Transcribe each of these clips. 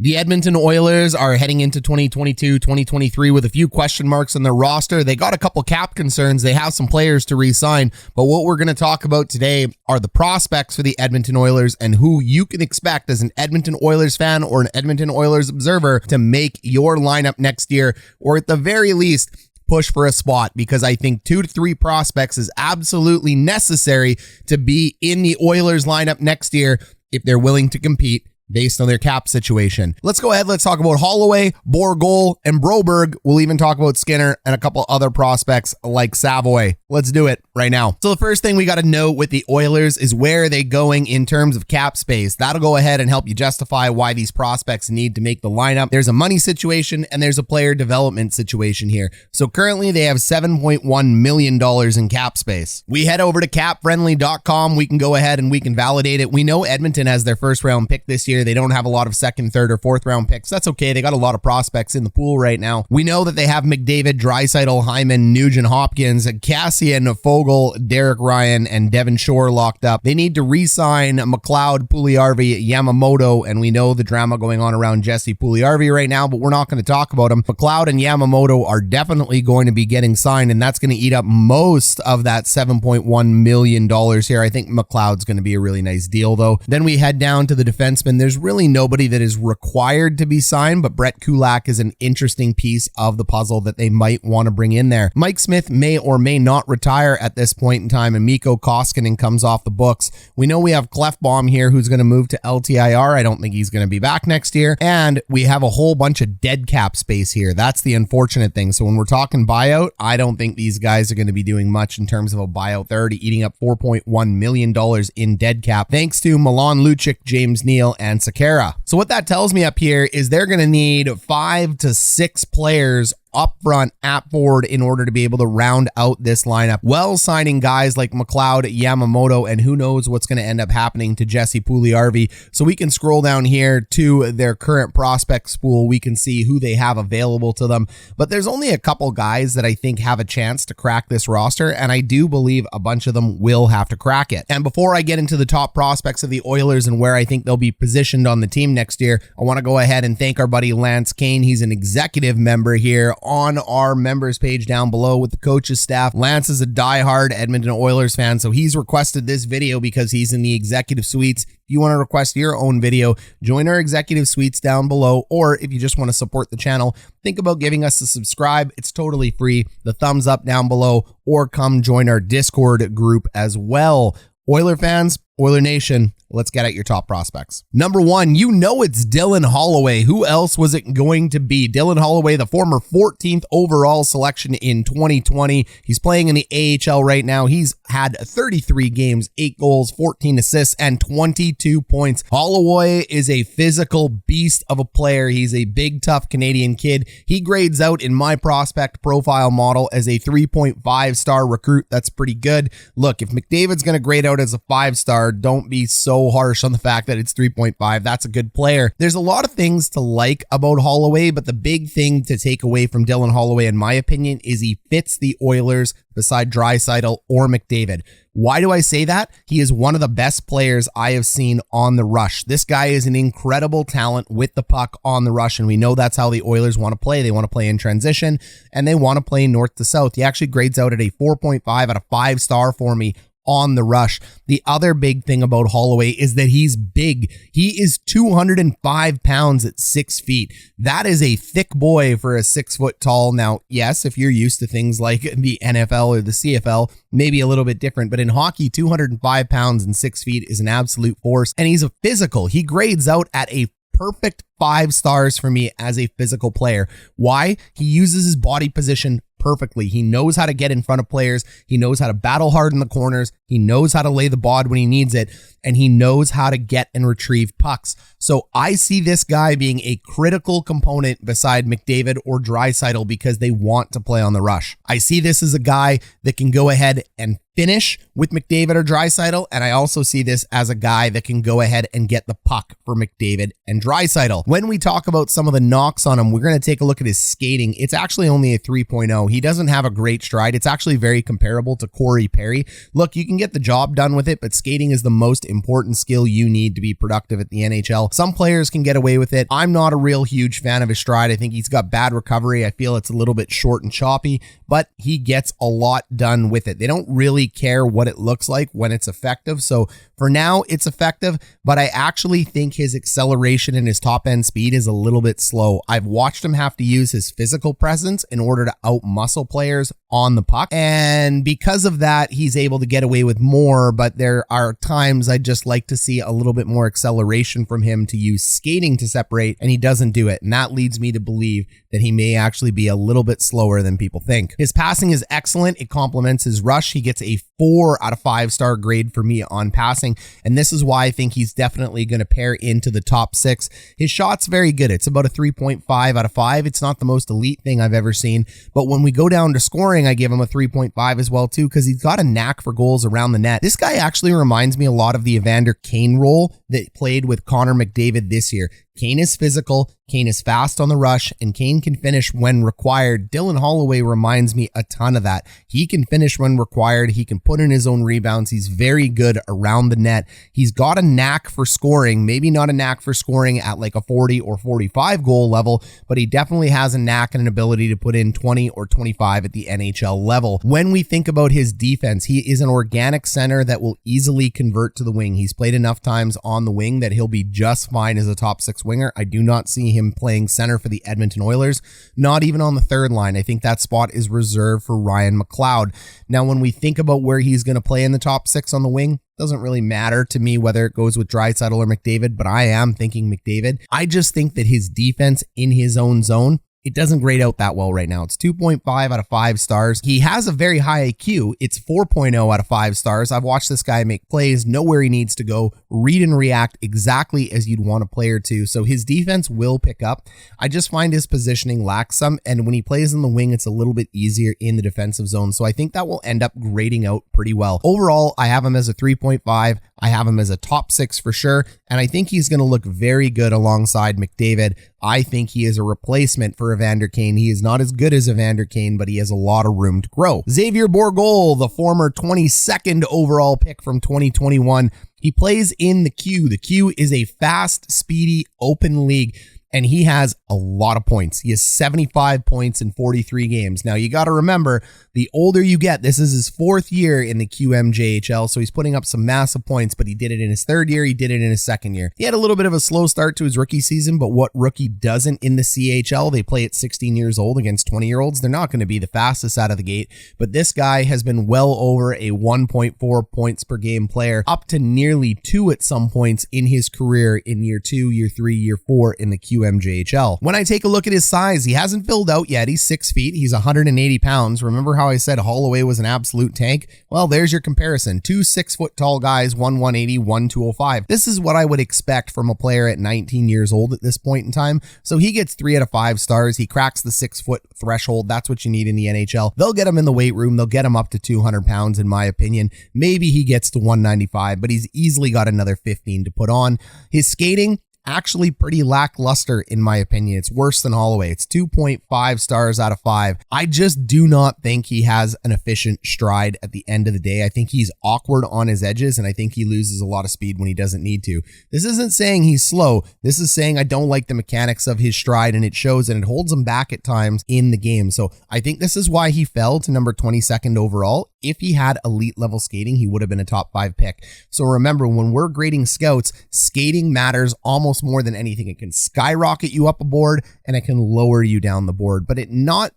The Edmonton Oilers are heading into 2022-2023 with a few question marks on their roster. They got a couple cap concerns. They have some players to re-sign. But what we're going to talk about today are the prospects for the Edmonton Oilers and who you can expect as an Edmonton Oilers fan or an Edmonton Oilers observer to make your lineup next year, or at the very least, push for a spot, because I think 2 to 3 prospects is absolutely necessary to be in the Oilers lineup next year if they're willing to compete based on their cap situation. Let's go ahead. Let's talk about Holloway, Bourgault, and Broberg. We'll even talk about Skinner and a couple other prospects like Savoie. Let's do it right now. So the first thing we got to know with the Oilers is where are they going in terms of cap space. That'll go ahead and help you justify why these prospects need to make the lineup. There's a money situation and there's a player development situation here. So currently they have $7.1 million in cap space. We head over to capfriendly.com. We can go ahead and we can validate it. We know Edmonton has their first round pick this year. They don't have a lot of second, third, or fourth round picks. That's okay. They got a lot of prospects in the pool right now. We know that they have McDavid, Draisaitl, Hyman, Nugent Hopkins, Cassian, Fogle, Derek Ryan, and Devin Shore locked up. They need to re-sign McLeod, Puljujarvi, Yamamoto, and we know the drama going on around Jesse Puljujarvi right now, but we're not going to talk about him. McLeod and Yamamoto are definitely going to be getting signed, and that's going to eat up most of that $7.1 million here. I think McLeod's going to be a really nice deal, though. Then we head down to the defenseman. There's really nobody that is required to be signed, but Brett Kulak is an interesting piece of the puzzle that they might want to bring in there. Mike Smith may or may not retire at this point in time, and Mikko Koskinen comes off the books. We know we have Clefbaum here who's going to move to LTIR. I don't think he's going to be back next year, and we have a whole bunch of dead cap space here. That's the unfortunate thing. So when we're talking buyout, I don't think these guys are going to be doing much in terms of a buyout. They're already eating up $4.1 million in dead cap, thanks to Milan Lucic, James Neal, and Sakara. So what that tells me up here is they're going to need 5 to 6 players up front at forward in order to be able to round out this lineup, well signing guys like McLeod, Yamamoto, and who knows what's going to end up happening to Jesse Puljujarvi. So we can scroll down here to their current prospects pool. We can see who they have available to them, but there's only a couple guys that I think have a chance to crack this roster, and I do believe a bunch of them will have to crack it. And before I get into the top prospects of the Oilers and where I think they'll be positioned on the team next year, I want to go ahead and thank our buddy Lance Kane. He's an executive member here on our members page down below with the coaches staff. Lance is a diehard Edmonton Oilers fan, so he's requested this video because he's in the executive suites. If you want to request your own video, join our executive suites down below, or if you just want to support the channel, think about giving us a subscribe. It's totally free. The thumbs up down below, or come join our Discord group as well. Oiler fans, Oiler Nation, let's get at your top prospects. Number 1, you know it's Dylan Holloway. Who else was it going to be? Dylan Holloway, the former 14th overall selection in 2020. He's playing in the AHL right now. He's had 33 games, 8 goals, 14 assists, and 22 points. Holloway is a physical beast of a player. He's a big, tough Canadian kid. He grades out in my prospect profile model as a 3.5-star recruit. That's pretty good. Look, if McDavid's going to grade out as a 5-star, don't be so harsh on the fact that it's 3.5. That's a good player. There's a lot of things to like about Holloway, but the big thing to take away from Dylan Holloway, in my opinion, is he fits the Oilers beside Draisaitl or McDavid. Why do I say that? He is one of the best players I have seen on the rush. This guy is an incredible talent with the puck on the rush, and we know that's how the Oilers want to play. They want to play in transition, and they want to play north to south. He actually grades out at a 4.5 out of 5-star for me on the rush. The other big thing about Holloway is that he's big. He is 205 pounds at 6 feet. That is a thick boy for a 6 foot tall. Now, yes, if you're used to things like the NFL or the CFL, maybe a little bit different, but in hockey, 205 pounds and 6 feet is an absolute force, and he's a physical. He grades out at a perfect 5 stars for me as a physical player. Why? He uses his body position perfectly. He knows how to get in front of players. He knows how to battle hard in the corners. He knows how to lay the bod when he needs it, and he knows how to get and retrieve pucks. So I see this guy being a critical component beside McDavid or Draisaitl because they want to play on the rush. I see this as a guy that can go ahead and finish with McDavid or Draisaitl, and I also see this as a guy that can go ahead and get the puck for McDavid and Draisaitl. When we talk about some of the knocks on him, we're going to take a look at his skating. It's actually only a 3.0. he doesn't have a great stride. It's actually very comparable to Corey Perry. Look, you can get the job done with it, but skating is the most important skill you need to be productive at the NHL. Some players can get away with it. I'm not a real huge fan of his stride. I think he's got bad recovery. I feel it's a little bit short and choppy, but he gets a lot done with it. They don't really care what it looks like when it's effective. So for now, it's effective, but I actually think his acceleration and his top end speed is a little bit slow. I've watched him have to use his physical presence in order to out-muscle players on the puck, and because of that, he's able to get away with more, but there are times I'd just like to see a little bit more acceleration from him to use skating to separate, and he doesn't do it, and that leads me to believe that he may actually be a little bit slower than people think. His passing is excellent. It complements his rush. He gets a 4 out of 5 star grade for me on passing, and this is why I think he's definitely going to pair into the top 6. His shot's very good. It's about a 3.5 out of 5. It's not the most elite thing I've ever seen, but when we go down to scoring, I give him a 3.5 as well too, because he's got a knack for goals around the net. This guy actually reminds me a lot of the Evander Kane role that played with Connor McDavid this year. Kane is physical, Kane is fast on the rush, and Kane can finish when required. Dylan Holloway reminds me a ton of that. He can finish when required. He can put in his own rebounds. He's very good around the net. He's got a knack for scoring, maybe not a knack for scoring at like a 40 or 45 goal level, but he definitely has a knack and an ability to put in 20 or 25 at the NHL level. When we think about his defense, he is an organic center that will easily convert to the wing. He's played enough times on the wing that he'll be just fine as a top 6 winger. I do not see him playing center for the Edmonton Oilers, not even on the third line. I think that spot is reserved for Ryan McLeod. Now, when we think about where he's going to play in the top 6 on the wing, doesn't really matter to me whether it goes with Draisaitl or McDavid, but I am thinking McDavid. I just think that his defense in his own zone, it doesn't grade out that well right now. It's 2.5 out of 5 stars. He has a very high IQ. It's 4.0 out of 5 stars. I've watched this guy make plays, know where he needs to go, read and react exactly as you'd want a player to. So his defense will pick up. I just find his positioning lacks some, and when he plays in the wing, it's a little bit easier in the defensive zone. So I think that will end up grading out pretty well. Overall, I have him as a 3.5. I have him as a top 6 for sure, and I think he's going to look very good alongside McDavid. I think he is a replacement for Evander Kane. He is not as good as Evander Kane, but he has a lot of room to grow. Xavier Borgol, the former 22nd overall pick from 2021, he plays in the Q. The Q is a fast, speedy, open league, and he has a lot of points. He has 75 points in 43 games. Now, you got to remember, the older you get, this is his 4th year in the QMJHL, so he's putting up some massive points, but he did it in his 3rd year, he did it in his 2nd year. He had a little bit of a slow start to his rookie season, but what rookie doesn't in the CHL? They play at 16 years old against 20-year-olds. They're not going to be the fastest out of the gate, but this guy has been well over a 1.4 points per game player, up to nearly 2 at some points in his career in year 2, year 3, year 4 in the QMJHL. When I take a look at his size, he hasn't filled out yet. He's 6 feet. He's 180 pounds. Remember how I said Holloway was an absolute tank? Well, there's your comparison. 2 6-foot tall guys, one 180, one 205. This is what I would expect from a player at 19 years old at this point in time. So he gets 3 out of 5 stars. He cracks the 6-foot threshold. That's what you need in the NHL. They'll get him in the weight room. They'll get him up to 200 pounds, in my opinion. Maybe he gets to 195, but he's easily got another 15 to put on. His skating, actually pretty lackluster in my opinion. It's worse than Holloway. It's 2.5 stars out of 5. I just do not think he has an efficient stride at the end of the day. I think he's awkward on his edges, and I think he loses a lot of speed when he doesn't need to. This isn't saying he's slow. This is saying I don't like the mechanics of his stride, and it shows, and it holds him back at times in the game. So I think this is why he fell to number 22nd overall. If he had elite level skating, he would have been a top 5 pick. So remember, when we're grading scouts, skating matters almost more than anything. It can skyrocket you up a board and it can lower you down the board, but it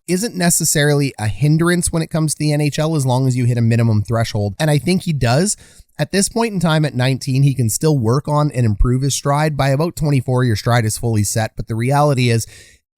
isn't necessarily a hindrance when it comes to the NHL as long as you hit a minimum threshold. And I think he does. At this point in time at 19, he can still work on and improve his stride. By about 24, your stride is fully set. But the reality is,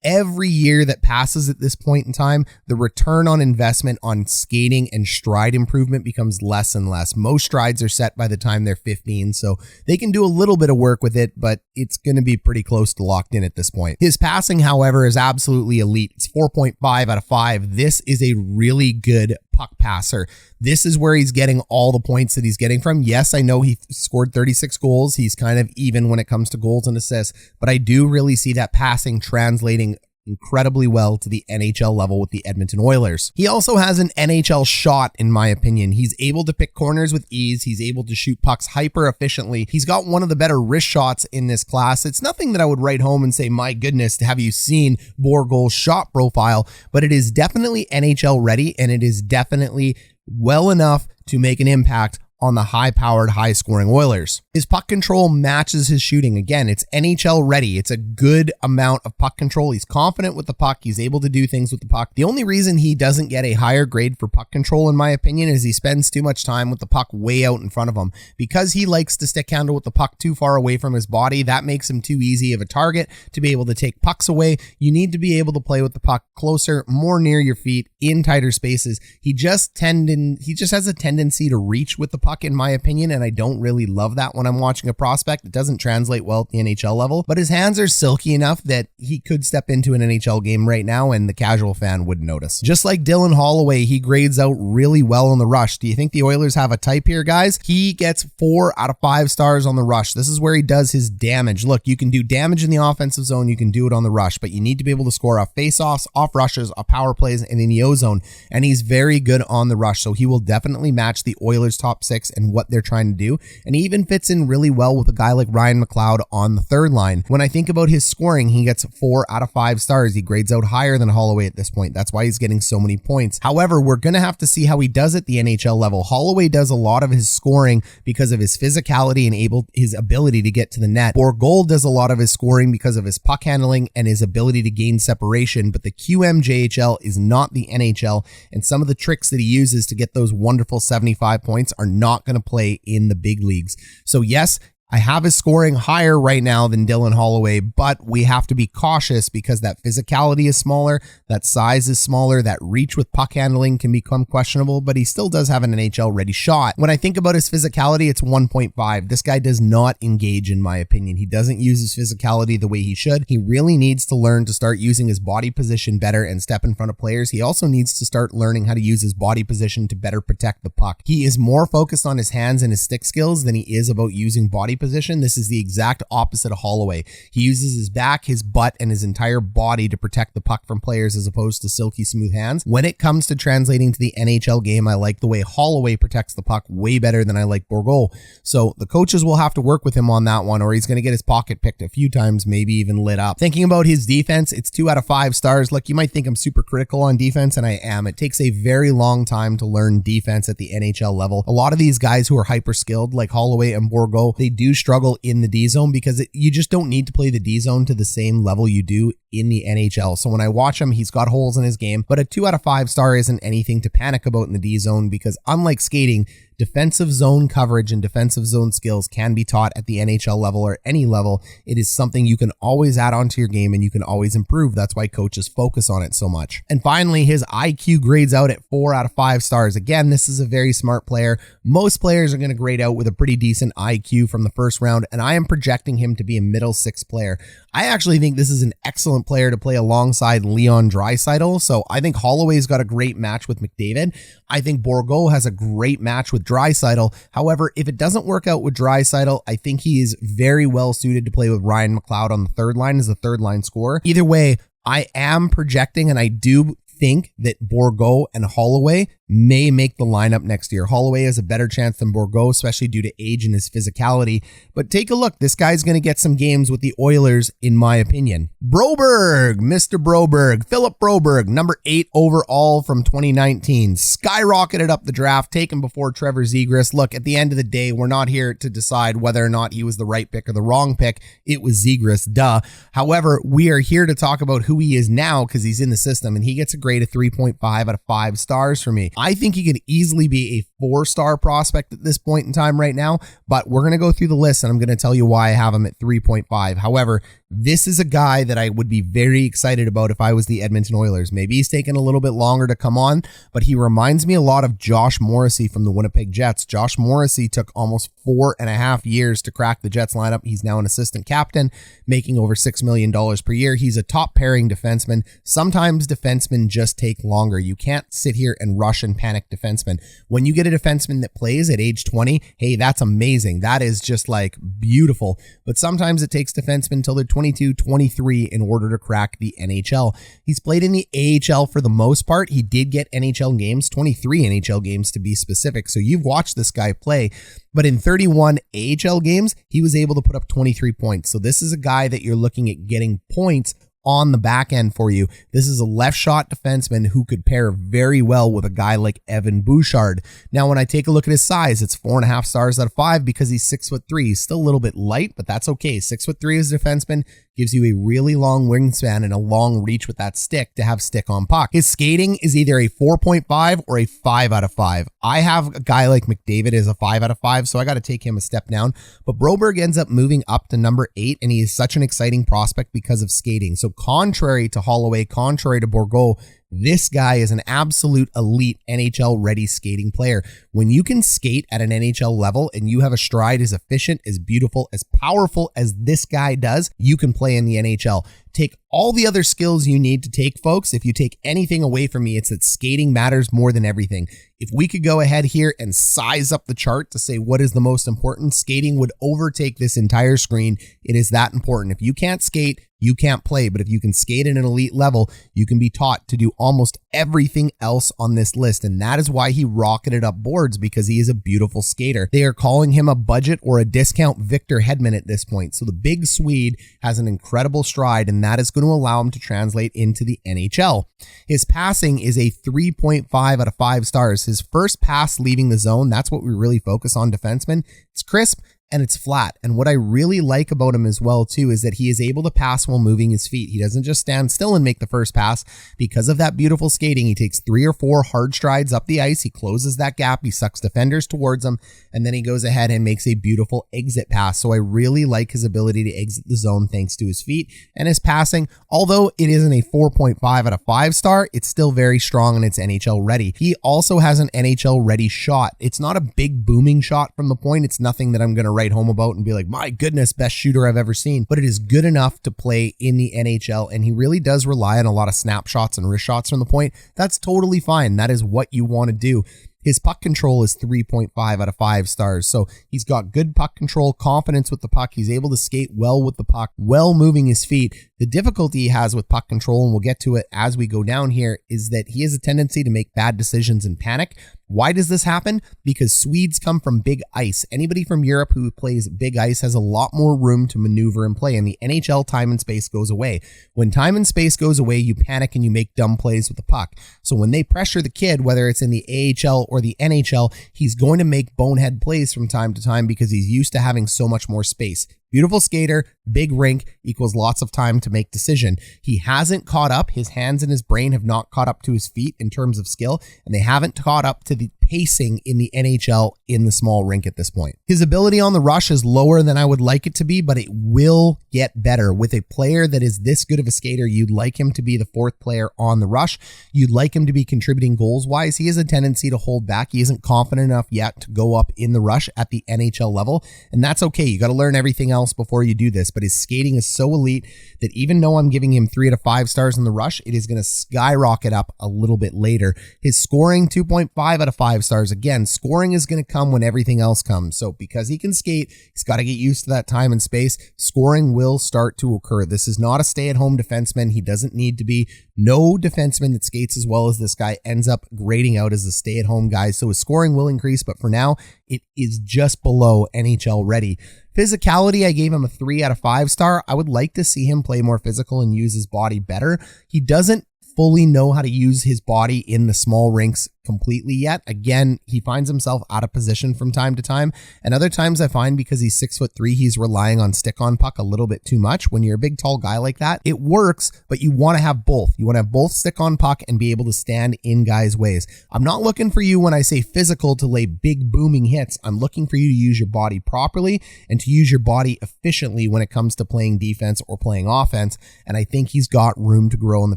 every year that passes at this point in time, the return on investment on skating and stride improvement becomes less and less. Most strides are set by the time they're 15, so they can do a little bit of work with it, but it's going to be pretty close to locked in at this point. His passing, however, is absolutely elite. It's 4.5 out of 5. This is a really good puck passer. This is where he's getting all the points that he's getting from. Yes, I know he scored 36 goals. He's kind of even when it comes to goals and assists, but I do really see that passing translating incredibly well to the NHL level with the Edmonton Oilers. He also has an NHL shot, in my opinion. He's able to pick corners with ease. He's able to shoot pucks hyper efficiently. He's got one of the better wrist shots in this class. It's nothing that I would write home and say, my goodness, have you seen Bourgault's shot profile? But it is definitely NHL ready, and it is definitely well enough to make an impact on the high-powered, high-scoring Oilers. His puck control matches his shooting. Again, it's NHL ready. It's a good amount of puck control. He's confident with the puck. He's able to do things with the puck. The only reason he doesn't get a higher grade for puck control, in my opinion, is he spends too much time with the puck way out in front of him. Because he likes to stick handle with the puck too far away from his body, that makes him too easy of a target to be able to take pucks away. You need to be able to play with the puck closer, more near your feet, in tighter spaces. He just has a tendency to reach with the puck, in my opinion, and I don't really love that when I'm watching a prospect. It doesn't translate well at the NHL level, but his hands are silky enough that he could step into an NHL game right now and the casual fan wouldn't notice. Just like Dylan Holloway, he grades out really well on the rush. Do you think the Oilers have a type here, guys? He gets 4 out of 5 stars on the rush. This is where he does his damage. Look, you can do damage in the offensive zone, you can do it on the rush, but you need to be able to score off faceoffs, off rushes, off power plays, and in the O zone, and he's very good on the rush, so he will definitely match the Oilers' top 6 and what they're trying to do, and he even fits in really well with a guy like Ryan McLeod on the third line. When I think about his scoring, he gets 4 out of 5 stars. He grades out higher than Holloway at this point. That's why he's getting so many points. However, we're going to have to see how he does at the NHL level. Holloway does a lot of his scoring because of his physicality and his ability to get to the net. Bourgault does a lot of his scoring because of his puck handling and his ability to gain separation, but the QMJHL is not the NHL, and some of the tricks that he uses to get those wonderful 75 points are not going to play in the big leagues. So yes, I have his scoring higher right now than Dylan Holloway, but we have to be cautious because that physicality is smaller, that size is smaller, that reach with puck handling can become questionable, but he still does have an NHL-ready shot. When I think about his physicality, it's 1.5. This guy does not engage, in my opinion. He doesn't use his physicality the way he should. He really needs to learn to start using his body position better and step in front of players. He also needs to start learning how to use his body position to better protect the puck. He is more focused on his hands and his stick skills than he is about using body position. This is the exact opposite of Holloway. He uses his back, his butt, and his entire body to protect the puck from players as opposed to silky smooth hands. When it comes to translating to the NHL game, I like the way Holloway protects the puck way better than I like Bourgault. So the coaches will have to work with him on that one, or he's going to get his pocket picked a few times, maybe even lit up. Thinking about his defense, it's 2 out of 5 stars. Look, you might think I'm super critical on defense, and I am. It takes a very long time to learn defense at the NHL level. A lot of these guys who are hyper skilled, like Holloway and Bourgault, they do struggle in the D zone because you just don't need to play the D zone to the same level you do in the NHL. So when I watch him, he's got holes in his game, but a 2 out of 5 star isn't anything to panic about in the D zone because unlike skating, defensive zone coverage and defensive zone skills can be taught at the NHL level or any level. It is something you can always add onto your game and you can always improve. That's why coaches focus on it so much. And finally, his IQ grades out at 4 out of 5 stars. Again, this is a very smart player. Most players are going to grade out with a pretty decent IQ from the first round, and I am projecting him to be a middle 6 player. I actually think this is an excellent player to play alongside Leon Draisaitl. So I think Holloway's got a great match with McDavid. I think Bourgault has a great match with Draisaitl. However, if it doesn't work out with Draisaitl, I think he is very well suited to play with Ryan McLeod on the third line as a third line scorer. Either way, I am projecting, and I do think that Bourgault and Holloway may make the lineup next year. Holloway has a better chance than Bourgault, especially due to age and his physicality. But take a look. This guy's going to get some games with the Oilers, in my opinion. Broberg, Mr. Broberg, Philip Broberg, number 8 overall from 2019. Skyrocketed up the draft, taken before Trevor Zegras. Look, at the end of the day, we're not here to decide whether or not he was the right pick or the wrong pick. It was Zegras, duh. However, we are here to talk about who he is now because he's in the system, and he gets a grade of 3.5 out of 5 stars for me. I think he could easily be a 4-star prospect at this point in time right now, but we're going to go through the list and I'm going to tell you why I have him at 3.5. However, this is a guy that I would be very excited about if I was the Edmonton Oilers. Maybe he's taken a little bit longer to come on, but he reminds me a lot of Josh Morrissey from the Winnipeg Jets. Josh Morrissey took almost 4.5 years to crack the Jets lineup. He's now an assistant captain, making over $6 million per year. He's a top pairing defenseman. Sometimes defensemen just take longer. You can't sit here and rush and panic defensemen. When you get a defenseman that plays at age 20, hey, that's amazing. That is just like beautiful. But sometimes it takes defensemen until they're 22, 23 in order to crack the NHL. He's played in the AHL for the most part. He did get NHL games, 23 NHL games to be specific. So you've watched this guy play. But in 31 AHL games, he was able to put up 23 points. So this is a guy that you're looking at getting points on the back end for you. This is a left shot defenseman who could pair very well with a guy like Evan Bouchard. Now, when I take a look at his size, it's 4.5 stars out of 5 because he's 6'3". He's still a little bit light, but that's okay. 6'3" as a defenseman gives you a really long wingspan and a long reach with that stick to have stick on puck. His skating is either a 4.5 or a 5 out of 5. I have a guy like McDavid as a 5 out of 5, so I got to take him a step down. But Broberg ends up moving up to number 8, and he is such an exciting prospect because of skating. So contrary to Holloway, contrary to Bourgault, this guy is an absolute elite NHL ready skating player. When you can skate at an NHL level and you have a stride as efficient, as beautiful, as powerful as this guy does, you can play in the NHL. Take all the other skills you need to take, folks. If you take anything away from me, it's that skating matters more than everything. If we could go ahead here and size up the chart to say what is the most important, skating would overtake this entire screen. It is that important. If you can't skate, you can't play. But if you can skate at an elite level, you can be taught to do almost everything else on this list. And that is why he rocketed up boards, because he is a beautiful skater. They are calling him a budget or a discount Victor Hedman at this point. So the big Swede has an incredible stride, and that is going to allow him to translate into the NHL. His passing is a 3.5 out of 5 stars. His first pass leaving the zone, that's what we really focus on defensemen. It's crisp and it's flat. And what I really like about him as well too is that he is able to pass while moving his feet. He doesn't just stand still and make the first pass. Because of that beautiful skating, he takes 3 or 4 hard strides up the ice. He closes that gap. He sucks defenders towards him. And then he goes ahead and makes a beautiful exit pass. So I really like his ability to exit the zone thanks to his feet and his passing. Although it isn't a 4.5 out of 5 star, it's still very strong and it's NHL ready. He also has an NHL ready shot. It's not a big booming shot from the point. It's nothing that I'm going to write home about and be like, my goodness, best shooter I've ever seen. But it is good enough to play in the NHL, and he really does rely on a lot of snapshots and wrist shots from the point. That's totally fine. That is what you want to do. His puck control is 3.5 out of 5 stars. So he's got good puck control, confidence with the puck. He's able to skate well with the puck, well moving his feet. The difficulty he has with puck control, and we'll get to it as we go down here, is that he has a tendency to make bad decisions and panic. Why does this happen? Because Swedes come from big ice. Anybody from Europe who plays big ice has a lot more room to maneuver and play. In the NHL, time and space goes away. When time and space goes away, you panic and you make dumb plays with the puck. So when they pressure the kid, whether it's in the AHL or the NHL, he's going to make bonehead plays from time to time because he's used to having so much more space. Beautiful skater, big rink equals lots of time to make decision. He hasn't caught up. His hands and his brain have not caught up to his feet in terms of skill, and they haven't caught up to the pacing in the NHL in the small rink at this point. His ability on the rush is lower than I would like it to be, but it will get better. With a player that is this good of a skater, you'd like him to be the 4th player on the rush. You'd like him to be contributing goals-wise. He has a tendency to hold back. He isn't confident enough yet to go up in the rush at the NHL level, and that's okay. You got to learn everything else before you do this, but his skating is so elite that even though I'm giving him 3 out of 5 stars in the rush, it is going to skyrocket up a little bit later. His scoring, 2.5 out of 5 stars. Again, scoring is going to come when everything else comes. So because he can skate, he's got to get used to that time and space. Scoring will start to occur. This is not a stay-at-home defenseman. He doesn't need to be. No defenseman that skates as well as this guy ends up grading out as a stay-at-home guy. So his scoring will increase, but for now, it is just below NHL ready. Physicality, I gave him a 3 out of 5 star. I would like to see him play more physical and use his body better. He doesn't fully know how to use his body in the small rinks completely yet. Again, he finds himself out of position from time to time. And other times I find because he's 6'3", he's relying on stick on puck a little bit too much. When you're a big, tall guy like that, it works, but you want to have both. You want to have both stick on puck and be able to stand in guys' ways. I'm not looking for you when I say physical to lay big booming hits. I'm looking for you to use your body properly and to use your body efficiently when it comes to playing defense or playing offense. And I think he's got room to grow on the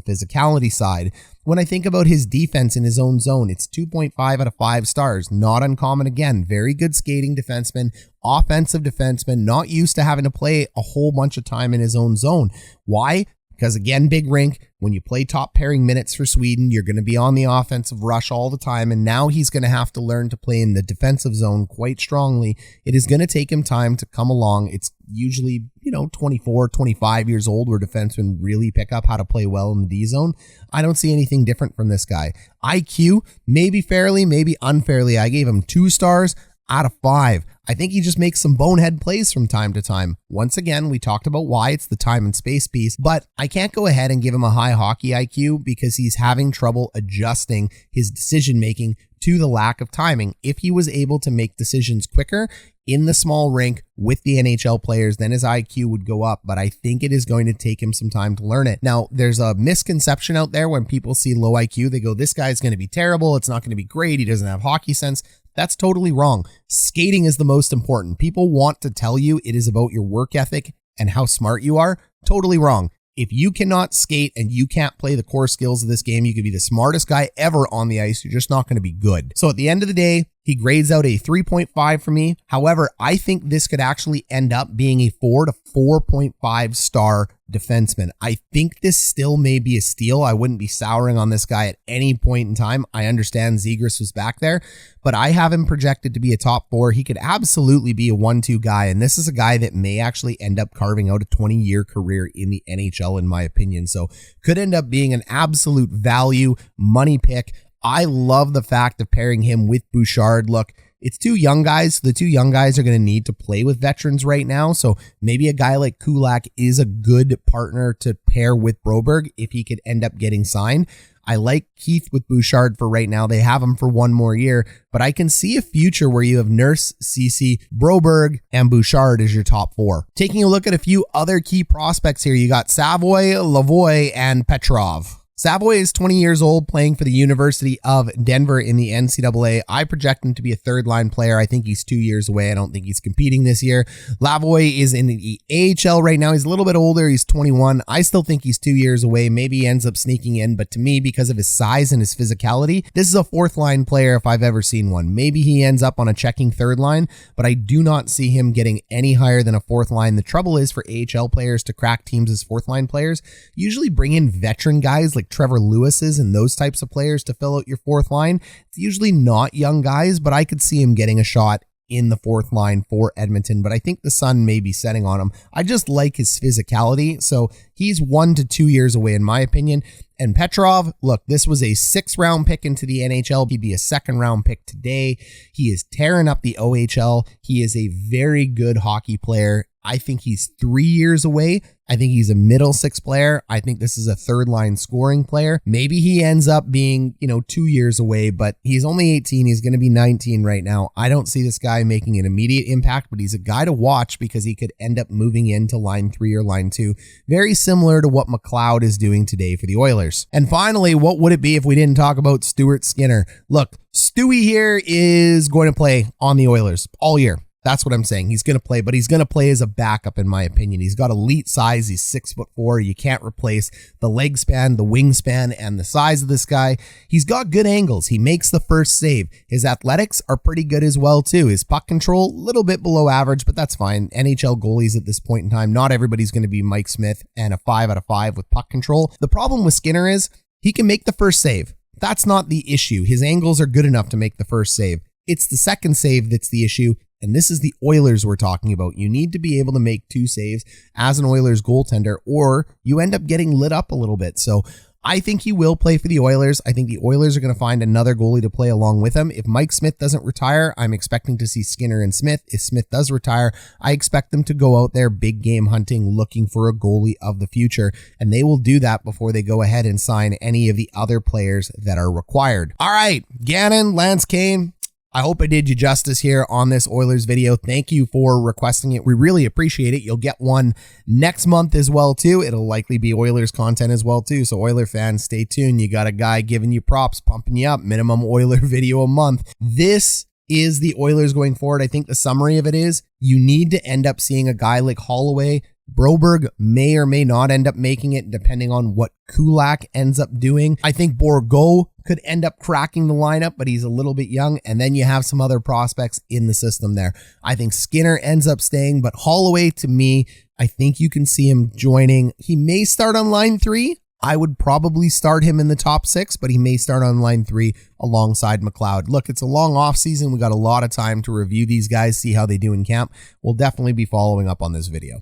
physicality side. When I think about his defense in his own zone, it's 2.5 out of 5 stars. Not uncommon again. Very good skating defenseman, offensive defenseman, not used to having to play a whole bunch of time in his own zone. Why? Because again, big rink, when you play top pairing minutes for Sweden, you're going to be on the offensive rush all the time. And now he's going to have to learn to play in the defensive zone quite strongly. It is going to take him time to come along. It's usually, 24, 25 years old where defensemen really pick up how to play well in the D zone. I don't see anything different from this guy. IQ, maybe fairly, maybe unfairly. I gave him 2 stars out of 5. I think he just makes some bonehead plays from time to time. Once again, we talked about why it's the time and space piece, but I can't go ahead and give him a high hockey IQ because he's having trouble adjusting his decision making to the lack of timing. If he was able to make decisions quicker in the small rink with the NHL players, then his IQ would go up, but I think it is going to take him some time to learn it. Now, there's a misconception out there when people see low IQ, they go, this guy's going to be terrible, it's not going to be great, he doesn't have hockey sense. That's totally wrong. Skating is the most important. People want to tell you it is about your work ethic and how smart you are. Totally wrong. If you cannot skate and you can't play the core skills of this game, you could be the smartest guy ever on the ice. You're just not going to be good. So at the end of the day, he grades out a 3.5 for me. However, I think this could actually end up being a 4 to 4.5 star defenseman. I think this still may be a steal. I wouldn't be souring on this guy at any point in time. I understand Zegras was back there, but I have him projected to be a top 4. He could absolutely be a 1-2 guy, and this is a guy that may actually end up carving out a 20-year career in the NHL, in my opinion. So could end up being an absolute value money pick. I love the fact of pairing him with Bouchard. Look, it's 2 young guys. The 2 young guys are going to need to play with veterans right now. So maybe a guy like Kulak is a good partner to pair with Broberg if he could end up getting signed. I like Keith with Bouchard for right now. They have him for 1 more year, but I can see a future where you have Nurse, Ceci, Broberg, and Bouchard as your top 4. Taking a look at a few other key prospects here, you got Savoie, Lavoie, and Petrov. Savoie is 20 years old, playing for the University of Denver in the NCAA. I project him to be a 3rd-line player. I think he's 2 years away. I don't think he's competing this year. Lavoie is in the AHL right now. He's a little bit older. He's 21. I still think he's 2 years away. Maybe he ends up sneaking in, but to me, because of his size and his physicality, this is a 4th-line player if I've ever seen one. Maybe he ends up on a checking 3rd line, but I do not see him getting any higher than a 4th line. The trouble is for AHL players to crack teams as 4th-line players, usually bring in veteran guys like Trevor Lewis's and those types of players to fill out your 4th line. It's usually not young guys, but I could see him getting a shot in the 4th line for Edmonton, but I think the sun may be setting on him. I just like his physicality, so he's 1 to 2 years away in my opinion. And Petrov, look, this was a 6th-round pick into the NHL. He'd be a 2nd-round pick today. He is tearing up the OHL. He is a very good hockey player. I think he's 3 years away. I think he's a middle 6 player. I think this is a 3rd-line scoring player. Maybe he ends up being, 2 years away, but he's only 18. He's going to be 19 right now. I don't see this guy making an immediate impact, but he's a guy to watch because he could end up moving into line 3 or line 2. Very similar to what McLeod is doing today for the Oilers. And finally, what would it be if we didn't talk about Stuart Skinner? Look, Stewie here is going to play on the Oilers all year. That's what I'm saying. He's going to play, but he's going to play as a backup, in my opinion. He's got elite size. He's 6'4". You can't replace the leg span, the wingspan, and the size of this guy. He's got good angles. He makes the first save. His athletics are pretty good as well, too. His puck control, a little bit below average, but that's fine. NHL goalies at this point in time, not everybody's going to be Mike Smith and a 5 out of 5 with puck control. The problem with Skinner is he can make the first save. That's not the issue. His angles are good enough to make the first save. It's the second save that's the issue. And this is the Oilers we're talking about. You need to be able to make 2 saves as an Oilers goaltender, or you end up getting lit up a little bit. So I think he will play for the Oilers. I think the Oilers are going to find another goalie to play along with him. If Mike Smith doesn't retire, I'm expecting to see Skinner and Smith. If Smith does retire, I expect them to go out there big game hunting, looking for a goalie of the future. And they will do that before they go ahead and sign any of the other players that are required. All right, Gannon, Lance Kane, I hope I did you justice here on this Oilers video. Thank you for requesting it. We really appreciate it. You'll get one next month as well, too. It'll likely be Oilers content as well, too. So Oiler fans, stay tuned. You got a guy giving you props, pumping you up. Minimum Oiler video a month. This is the Oilers going forward. I think the summary of it is you need to end up seeing a guy like Holloway. Broberg may or may not end up making it depending on what Kulak ends up doing. I think Bourgault could end up cracking the lineup, but he's a little bit young. And then you have some other prospects in the system there. I think Skinner ends up staying, but Holloway to me, I think you can see him joining. He may start on line 3. I would probably start him in the top 6, but he may start on line 3 alongside McLeod. Look, it's a long off season. We got a lot of time to review these guys, see how they do in camp. We'll definitely be following up on this video.